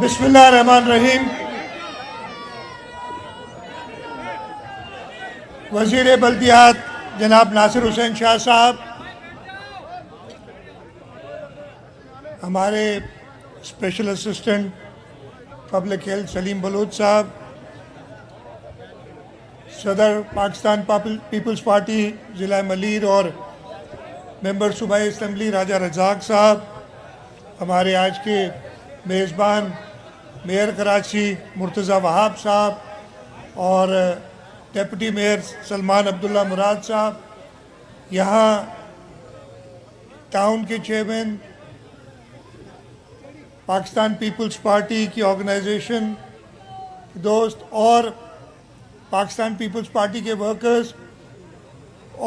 बिस्मिल्लाहिर्रहमानिर्रहीम। वज़ीर बल्दियात जनाब नासिर हुसैन शाह साहब, हमारे special assistant public health Salim Baloch साहब, सदर पाकिस्तान पीपल्स पार्टी ज़िला मलीर और मेंबर सूबाई असम्बली राजा रज़ाक साहब, हमारे आज के मेज़बान मेयर कराची मुर्तज़ा वहाब साहब और डिप्टी मेयर सलमान अब्दुल्ला मुराद साहब, यहाँ टाउन के चेयरमैन पाकिस्तान पीपल्स पार्टी की ऑर्गेनाइजेशन दोस्त और पाकिस्तान पीपल्स पार्टी के वर्कर्स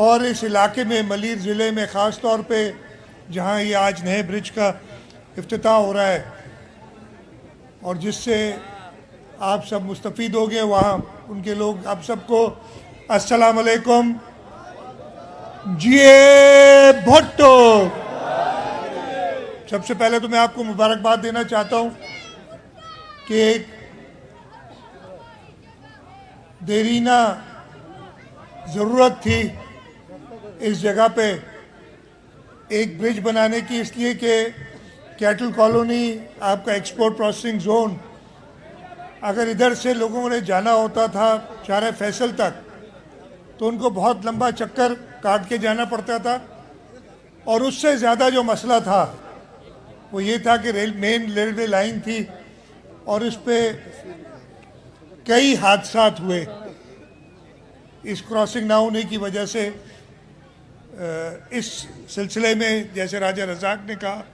और इस इलाके में मलीर ज़िले में ख़ास तौर पे जहाँ ये आज नए ब्रिज का इफ्तिताह हो रहा है और जिससे आप सब मुस्तफ़ीद हो गए, वहाँ उनके लोग आप सबको अस्सलाम वालेकुम। जिए भुट्टो। सबसे पहले तो मैं आपको मुबारकबाद देना चाहता हूँ कि एक देरीना ज़रूरत थी इस जगह पे एक ब्रिज बनाने की, इसलिए कि कैटल कॉलोनी आपका एक्सपोर्ट प्रोसेसिंग जोन, अगर इधर से लोगों ने जाना होता था चारे फैसल तक तो उनको बहुत लंबा चक्कर काट के जाना पड़ता था और उससे ज़्यादा जो मसला था वो ये था कि मेन रेलवे लाइन थी और इस पे कई हादसात हुए इस क्रॉसिंग ना होने की वजह से। इस सिलसिले में जैसे राजा रज़ाक ने कहा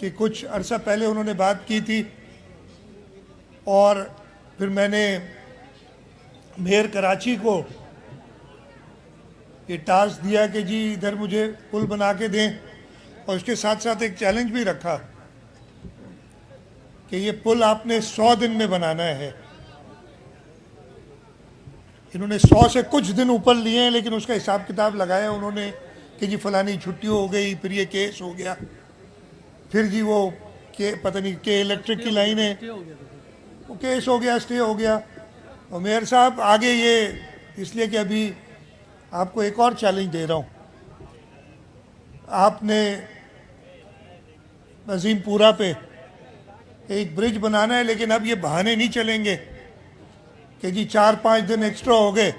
कि कुछ अरसा पहले उन्होंने बात की थी और फिर मैंने मेयर कराची को ये टास्क दिया कि जी इधर मुझे पुल बना के दें और उसके साथ साथ एक चैलेंज भी रखा कि ये पुल आपने 100 दिन में बनाना है। इन्होंने 100 से कुछ दिन ऊपर लिए हैं, लेकिन उसका हिसाब किताब लगाया उन्होंने कि जी फलानी छुट्टी हो गई, फिर ये केस हो गया, फिर जी वो के पता नहीं के इलेक्ट्रिक की लाइन है वो केस हो गया, स्टे हो गया। और मेयर साहब आगे ये इसलिए कि अभी आपको एक और चैलेंज दे रहा हूँ। आपने नज़ीमपुरा पे एक ब्रिज बनाना है, लेकिन अब ये बहाने नहीं चलेंगे कि जी 4-5 दिन एक्स्ट्रा हो गए।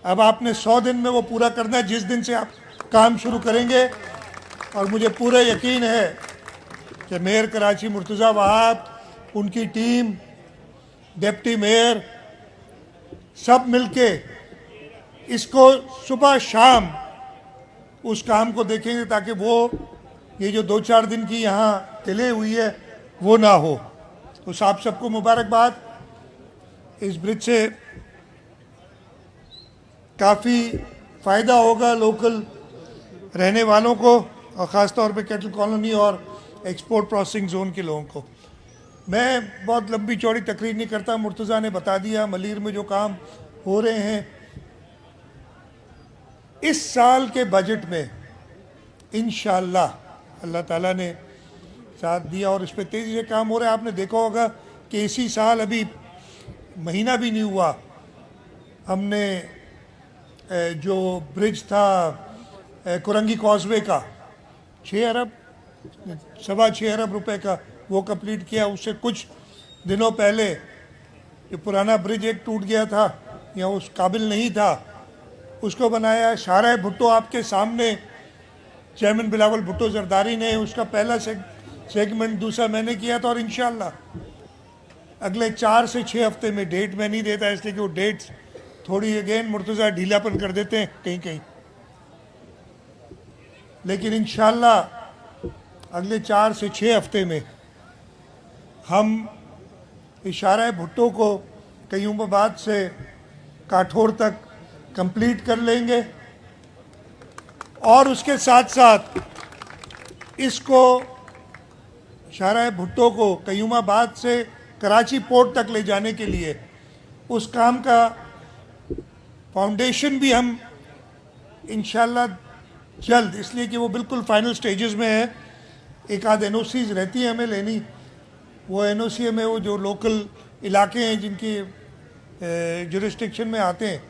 अब आपने 100 दिन में वो पूरा करना है जिस दिन से आप काम शुरू करेंगे। और मुझे पूरा यकीन है कि मेयर कराची मुर्तज़ा वहाब, उनकी टीम, डिप्टी मेयर सब मिलके इसको सुबह शाम उस काम को देखेंगे ताकि वो ये जो 2-4 दिन की यहाँ डिले हुई है वो ना हो। तो आप सबको मुबारकबाद। इस ब्रिज से काफ़ी फ़ायदा होगा लोकल रहने वालों को और ख़ास तौर पे कैटल कॉलोनी और एक्सपोर्ट प्रोसेसिंग जोन के लोगों को। मैं बहुत लंबी चौड़ी तकरीर नहीं करता, मुर्तज़ा ने बता दिया मलीर में जो काम हो रहे हैं। इस साल के बजट में इंशाअल्लाह अल्लाह ताला ने साथ दिया और इस पर तेज़ी से काम हो रहा है। आपने देखा होगा कि इसी साल अभी महीना भी नहीं हुआ हमने जो ब्रिज था कुरंगी कॉजवे का 6 अरब 6.25 अरब रुपए का वो कंप्लीट किया। उससे कुछ दिनों पहले ये पुराना ब्रिज एक टूट गया था या उस काबिल नहीं था, उसको बनाया। शाहराह भुट्टो आपके सामने चेयरमैन बिलावल भुट्टो जरदारी ने उसका पहला सेगमेंट दूसरा मैंने किया था और इंशाअल्लाह अगले 4 से 6 हफ्ते में, डेट मैं नहीं देता इसलिए कि वो डेट्स थोड़ी अगेन मुर्तज़ा ढीलापन कर देते हैं कहीं कहीं, लेकिन इंशाअल्लाह अगले 4 से 6 हफ्ते में हम शाहराह भुट्टो को कयूमाबाद से काठौर तक कंप्लीट कर लेंगे और उसके साथ साथ इसको शाहराह भुट्टो को कयूमाबाद से कराची पोर्ट तक ले जाने के लिए उस काम का फाउंडेशन भी हम इंशाल्लाह जल्द, इसलिए कि वो बिल्कुल फाइनल स्टेजेस में है, एक आध एनओसीज रहती है हमें लेनी, वो एनओसी में वो जो लोकल इलाके हैं जिनकी जुरिस्डिक्शन में आते हैं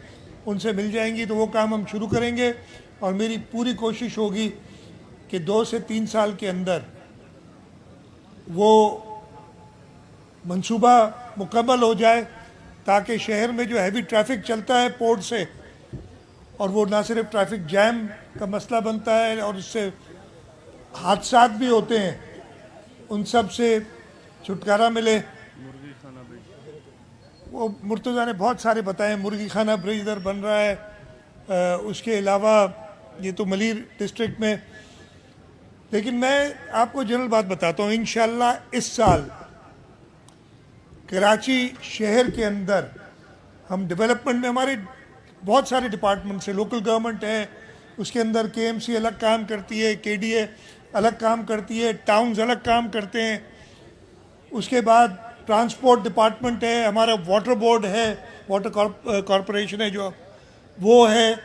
उनसे मिल जाएंगी, तो वो काम हम शुरू करेंगे। और मेरी पूरी कोशिश होगी कि 2 से 3 साल के अंदर वो मंसूबा मुकम्मल हो जाए, ताकि शहर में जो हैवी ट्रैफिक चलता है पोर्ट से, और वो ना सिर्फ ट्रैफिक जैम का मसला बनता है और उससे हादसा भी होते हैं, उन सब से छुटकारा मिले। वो मुर्तज़ा ने बहुत सारे बताए, मुर्गी खाना ब्रिज इधर बन रहा है, उसके अलावा ये तो मलीर डिस्ट्रिक्ट में। लेकिन मैं आपको जनरल बात बताता हूँ, इंशाल्लाह इस साल कराची शहर के अंदर हम डेवलपमेंट में, हमारे बहुत सारे डिपार्टमेंट्स है, लोकल गवर्नमेंट है, उसके अंदर केएमसी अलग काम करती है, केडीए अलग काम करती है, टाउन्स अलग काम करते हैं, उसके बाद ट्रांसपोर्ट डिपार्टमेंट है, हमारा वाटर बोर्ड है, वाटर कॉरपोरेशन है जो वो है,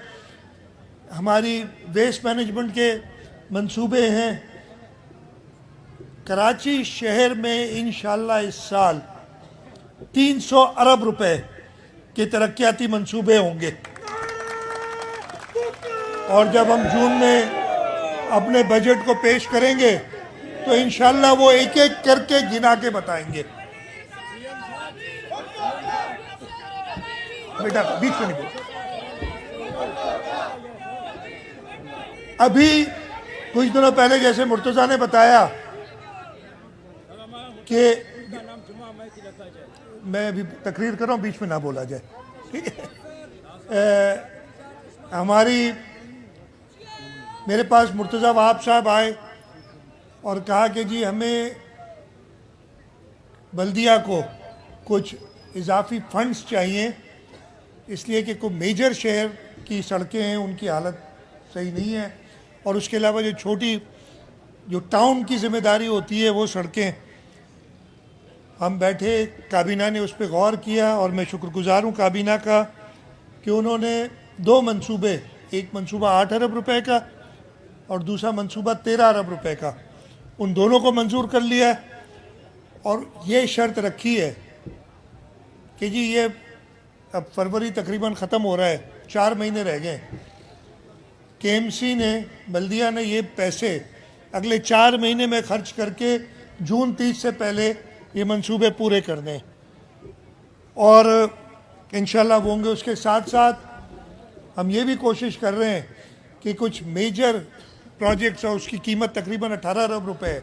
हमारी वेस्ट मैनेजमेंट के मंसूबे हैं। कराची शहर में इंशाल्लाह इस साल 300 अरब रुपए के तरक्याती मंसूबे होंगे, और जब हम जून में अपने बजट को पेश करेंगे तो इंशाल्लाह वो एक एक करके गिना के बताएंगे। बेटा बीच में नहीं बोल। अभी कुछ दिनों पहले जैसे मुर्तज़ा ने बताया कि मैं अभी तकरीर कर रहा हूँ, बीच में ना बोला जाए, ठीक है। मेरे पास मुर्तज़ा वहाब साहब आए और कहा कि जी हमें बल्दिया को कुछ इजाफी फंड्स चाहिए, इसलिए कि कोई मेजर शहर की सड़कें हैं उनकी हालत सही नहीं है, और उसके अलावा जो छोटी जो टाउन की जिम्मेदारी होती है वो सड़कें। हम बैठे, काबीना ने उस पर गौर किया, और मैं शुक्रगुजार हूँ काबीना का कि उन्होंने 2 मंसूबे, एक मंसूबा 8 अरब रुपए का और दूसरा मंसूबा 13 अरब रुपए का, उन दोनों को मंजूर कर लिया है। और ये शर्त रखी है कि जी ये अब फरवरी तकरीबन ख़त्म हो रहा है, 4 महीने रह गए, केएमसी ने, बल्दिया ने ये पैसे अगले 4 महीने में खर्च करके जून 30 से पहले ये मंसूबे पूरे कर दें, और इंशाल्लाह वो होंगे। उसके साथ साथ हम ये भी कोशिश कर रहे हैं कि कुछ मेजर प्रोजेक्ट्स और उसकी कीमत तकरीबन 18 अरब रुपए है,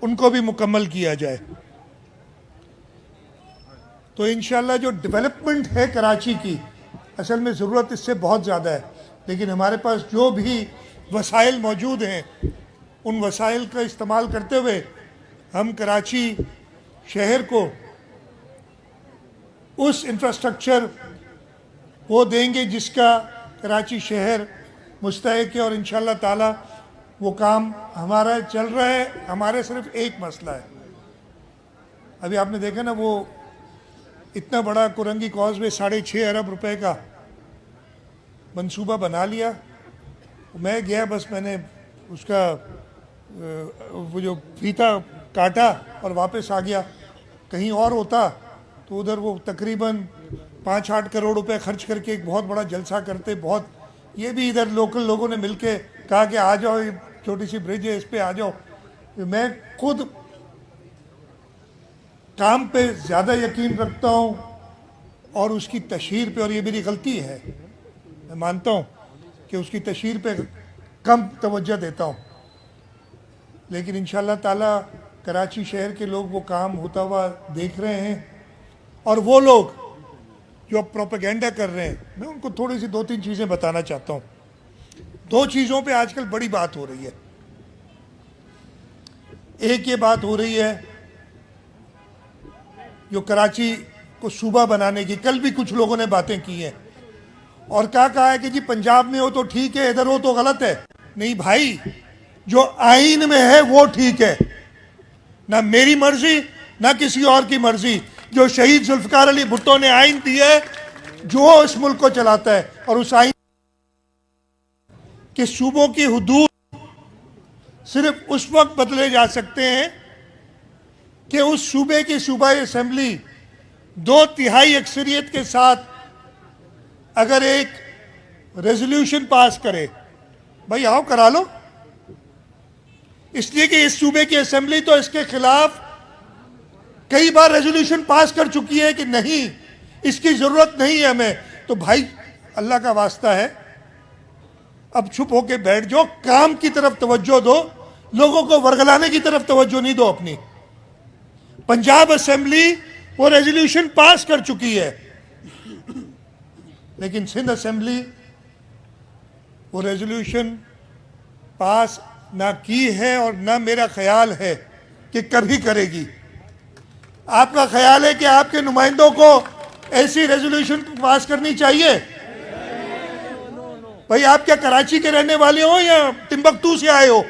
उनको भी मुकम्मल किया जाए। तो इंशाल्लाह जो डेवलपमेंट है कराची की, असल में ज़रूरत इससे बहुत ज़्यादा है, लेकिन हमारे पास जो भी वसाइल मौजूद हैं उन वसाइल का इस्तेमाल करते हुए हम कराची शहर को उस इंफ्रास्ट्रक्चर वो देंगे जिसका कराची शहर मुस्तहिक है। और इंशाल्लाह ताला वो काम हमारा चल रहा है। हमारे सिर्फ एक मसला है, अभी आपने देखा ना वो इतना बड़ा कुरंगी कॉजवे 6.5 अरब रुपए का मंसूबा बना लिया। मैं गया, बस मैंने उसका वो जो फीता काटा और वापस आ गया। कहीं और होता तो उधर वो तकरीबन 5-8 करोड़ रुपए खर्च करके एक बहुत बड़ा जलसा करते। बहुत ये भी इधर लोकल लोगों ने मिलके कहा कि आ जाओ, ये छोटी सी ब्रिज है, इस पे आ जाओ। मैं खुद काम पे ज़्यादा यकीन रखता हूँ और उसकी तशहीर पे, और ये मेरी गलती है, मैं मानता हूँ कि उसकी तशहीर पे कम तवज्जो देता हूँ, लेकिन इंशाल्लाह ताला कराची शहर के लोग वो काम होता हुआ देख रहे हैं। और वो लोग जो अब प्रोपेगेंडा कर रहे हैं, मैं उनको थोड़ी सी 2-3 चीज़ें बताना चाहता हूँ। 2 चीज़ों पे आजकल बड़ी बात हो रही है। एक ये बात हो रही है जो कराची को सूबा बनाने की, कल भी कुछ लोगों ने बातें की हैं और क्या कहा है कि जी पंजाब में हो तो ठीक है, इधर हो तो गलत है। नहीं भाई, जो आइन में है वो ठीक है, ना मेरी मर्जी ना किसी और की मर्जी। जो शहीद जुल्फकार अली भुट्टो ने आइन दिया है, जो इस मुल्क को चलाता है, और उस आइन के सूबों की हुदूद सिर्फ उस वक्त बदले जा सकते हैं कि उस सूबे की सूबाई असेंबली 2/3 अक्सरियत के साथ अगर एक रेजोल्यूशन पास करे, भाई आओ करा लो, इसलिए कि इस सूबे की असेंबली तो इसके खिलाफ कई बार रेजोल्यूशन पास कर चुकी है कि नहीं, इसकी जरूरत नहीं है हमें। तो भाई अल्लाह का वास्ता है, अब चुप होके बैठ जाओ, काम की तरफ तवज्जो दो, लोगों को वर्गलाने की तरफ तवज्जो नहीं दो अपनी। पंजाब असेंबली वो रेजोल्यूशन पास कर चुकी है, लेकिन सिंध असेंबली वो रेजोल्यूशन पास ना की है और ना मेरा ख्याल है कि कभी करेगी। आपका ख्याल है कि आपके नुमाइंदों को ऐसी रेजोल्यूशन पास करनी चाहिए? भाई आप क्या कराची के रहने वाले हो या टिम्बकटू से आए हो?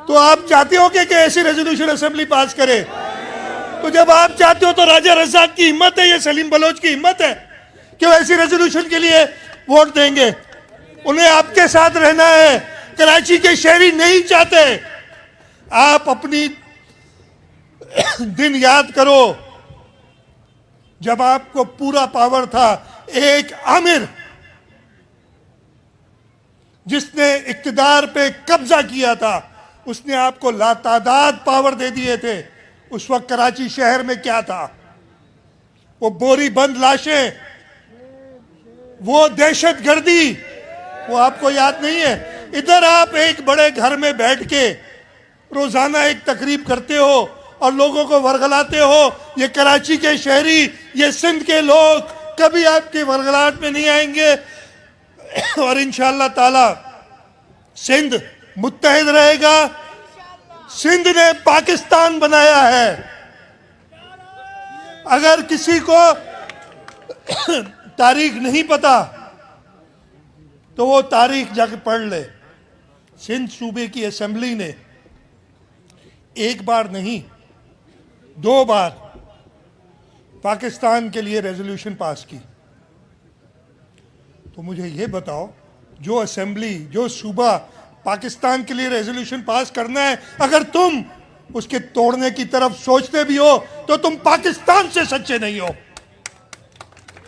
तो आप चाहते हो कि ऐसी रेजोल्यूशन असेंबली पास करे? तो जब आप चाहते हो तो राजा रज़ाक की हिम्मत है या सलीम बलोच की हिम्मत है कि वो ऐसी रेजोल्यूशन के लिए वोट देंगे? उन्हें आपके साथ रहना है, कराची के शहरी नहीं चाहते। आप अपनी दिन याद करो जब आपको पूरा पावर था। एक आमिर जिसने इक्तिदार पे कब्जा किया था, उसने आपको लातादाद पावर दे दिए थे। उस वक्त कराची शहर में क्या था? वो बोरी बंद लाशें, वो दहशत गर्दी, वो आपको याद नहीं है? इधर आप एक बड़े घर में बैठ के रोजाना एक तकरीब करते हो और लोगों को वर्गलाते हो। ये कराची के शहरी, ये सिंध के लोग कभी आपकी वर्गलाहट में नहीं आएंगे और इंशाअल्लाह ताला सिंध मुत्तहिद रहेगा। सिंध ने पाकिस्तान बनाया है। अगर किसी को तारीख नहीं पता तो वो तारीख जाके पढ़ ले। सिंध सूबे की असेंबली ने एक बार नहीं 2 बार पाकिस्तान के लिए रेजोल्यूशन पास की। तो मुझे ये बताओ, जो असेंबली, जो सूबा पाकिस्तान के लिए रेजोल्यूशन पास करना है, अगर तुम उसके तोड़ने की तरफ सोचते भी हो तो तुम पाकिस्तान से सच्चे नहीं हो।